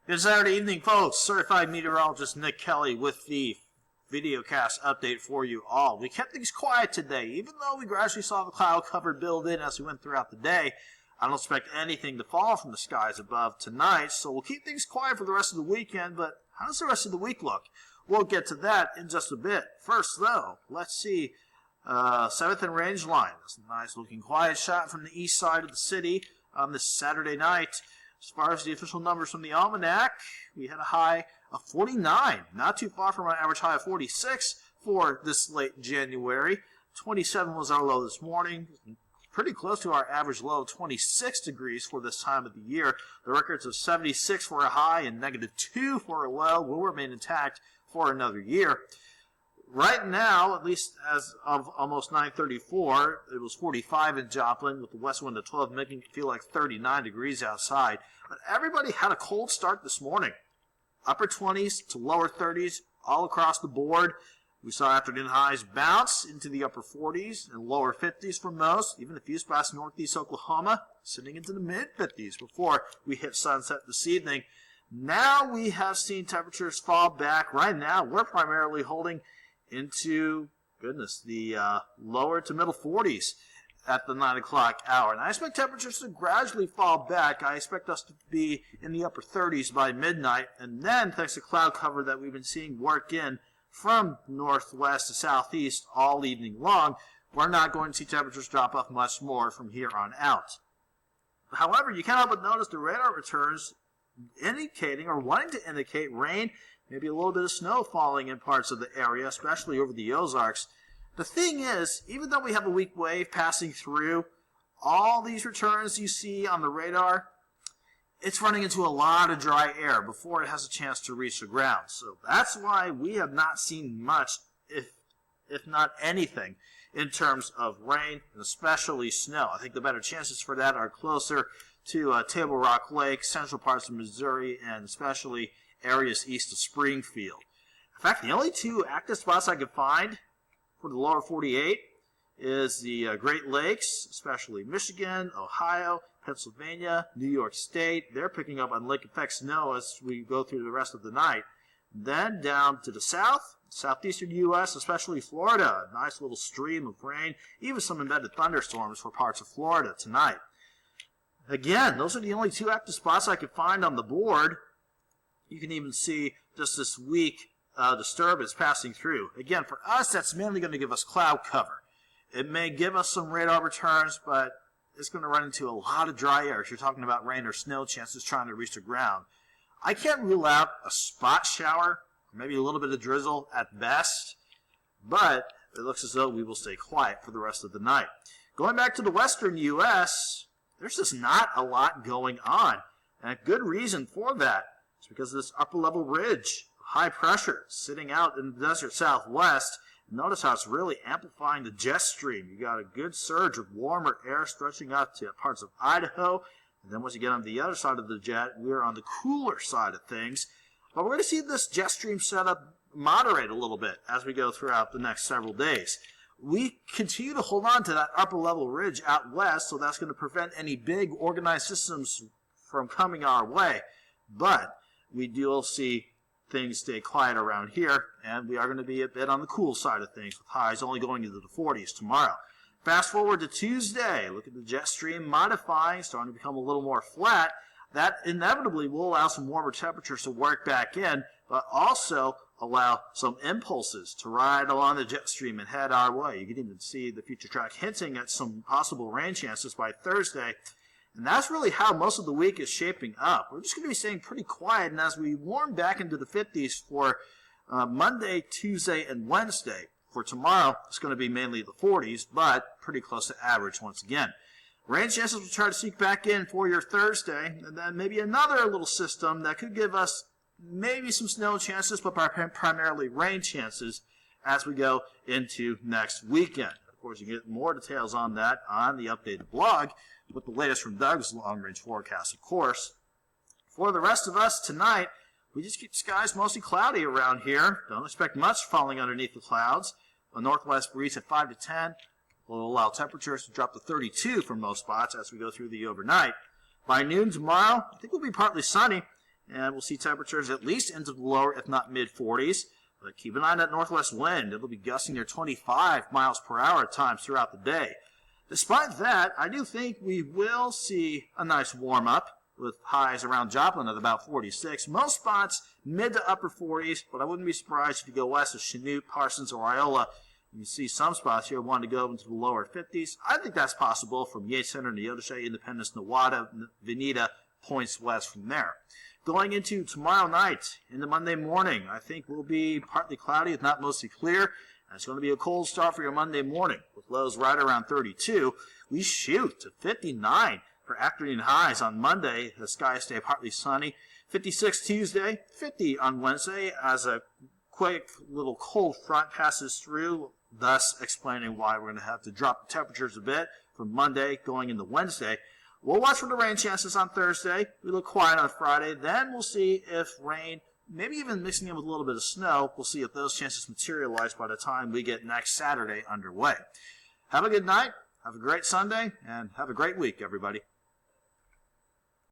Good Saturday evening, folks. Certified meteorologist Nick Kelly with the videocast update for you all. We kept things quiet today, even though we gradually saw the cloud cover build in as we went throughout the day. I don't expect anything to fall from the skies above tonight, so we'll keep things quiet for the rest of the weekend, but how does the rest of the week look? We'll get to that in just a bit. First, though, let's see 7th and Range Line. That's a nice looking quiet shot from the east side of the city on this Saturday night. As far as the official numbers from the Almanac, we had a high of 49, not too far from our average high of 46 for this late January. 27 was our low this morning, pretty close to our average low of 26 degrees for this time of the year. The records of 76 for a high and -2 for a low will remain intact for another year. Right now, at least as of almost 9:34, it was 45 in Joplin with the west wind at 12, making it feel like 39 degrees outside. But everybody had a cold start this morning. Upper 20s to lower 30s all across the board. We saw afternoon highs bounce into the upper 40s and lower 50s for most, even a few spots northeast Oklahoma, sitting into the mid-50s before we hit sunset this evening. Now we have seen temperatures fall back. Right now, we're primarily holding into, the lower to middle 40s at the 9 o'clock hour. And I expect temperatures to gradually fall back. I expect us to be in the upper 30s by midnight. And then, thanks to cloud cover that we've been seeing work in from northwest to southeast all evening long, we're not going to see temperatures drop off much more from here on out. However, you can't help but notice the radar returns indicating or wanting to indicate rain, maybe a little bit of snow falling in parts of the area, especially over the Ozarks. The thing is, even though we have a weak wave passing through, all these returns you see on the radar, it's running into a lot of dry air before it has a chance to reach the ground. So that's why we have not seen much, if not anything, in terms of rain, and especially snow. I think the better chances for that are closer to Table Rock Lake, central parts of Missouri, and especially areas east of Springfield. In fact, the only two active spots I could find for the lower 48 is the Great Lakes, especially Michigan, Ohio, Pennsylvania, New York State. They're picking up on lake effect snow as we go through the rest of the night. Then down to the south, southeastern U.S., especially Florida, a nice little stream of rain, even some embedded thunderstorms for parts of Florida tonight. Again, those are the only two active spots I could find on the board. You can even see just this weak disturbance passing through. Again, for us, that's mainly going to give us cloud cover. It may give us some radar returns, but it's going to run into a lot of dry air if you're talking about rain or snow chances trying to reach the ground. I can't rule out a spot shower, or maybe a little bit of drizzle at best, but it looks as though we will stay quiet for the rest of the night. Going back to the western U.S., there's just not a lot going on, and a good reason for that. It's because of this upper level ridge, high pressure, sitting out in the desert southwest. Notice how it's really amplifying the jet stream. You got a good surge of warmer air stretching out to parts of Idaho. And then once you get on the other side of the jet, we're on the cooler side of things. But we're going to see this jet stream setup moderate a little bit as we go throughout the next several days. We continue to hold on to that upper level ridge out west, so that's going to prevent any big organized systems from coming our way. But we do see things stay quiet around here, and we are going to be a bit on the cool side of things with highs only going into the 40s tomorrow. Fast forward to Tuesday, look at the jet stream modifying, starting to become a little more flat. That inevitably will allow some warmer temperatures to work back in, but also allow some impulses to ride along the jet stream and head our way. You can even see the future track hinting at some possible rain chances by Thursday. And that's really how most of the week is shaping up. We're just going to be staying pretty quiet, and as we warm back into the 50s for Monday, Tuesday, and Wednesday, for tomorrow, it's going to be mainly the 40s, but pretty close to average once again. Rain chances will try to sneak back in for your Thursday, and then maybe another little system that could give us maybe some snow chances, but primarily rain chances as we go into next weekend. Of course, you can get more details on that on the updated blog with the latest from Doug's long-range forecast, of course. For the rest of us tonight, we just keep skies mostly cloudy around here. Don't expect much falling underneath the clouds. A northwest breeze at 5 to 10 will allow temperatures to drop to 32 for most spots as we go through the overnight. By noon tomorrow, I think we'll be partly sunny. and we'll see temperatures at least into the lower, if not mid-40s. But keep an eye on that northwest wind. It'll be gusting near 25 miles per hour at times throughout the day. Despite that, I do think we will see a nice warm-up with highs around Joplin at about 46. Most spots mid to upper 40s, but I wouldn't be surprised if you go west of Chanute, Parsons, or Iola. You see some spots here wanting to go into the lower 50s. I think that's possible from Yates Center, Neodesha, Independence, Nowata, Veneta, points west from there. Going into tomorrow night, into Monday morning, I think will be partly cloudy, if not mostly clear. And it's going to be a cold start for your Monday morning, with lows right around 32. We shoot to 59 for afternoon highs on Monday. The skies stay partly sunny. 56 Tuesday, 50 on Wednesday, as a quick little cold front passes through, thus explaining why we're going to have to drop the temperatures a bit from Monday going into Wednesday. We'll watch for the rain chances on Thursday. We look quiet on Friday. Then we'll see if rain, maybe even mixing in with a little bit of snow, we'll see if those chances materialize by the time we get next Saturday underway. Have a good night, have a great Sunday, and have a great week, everybody.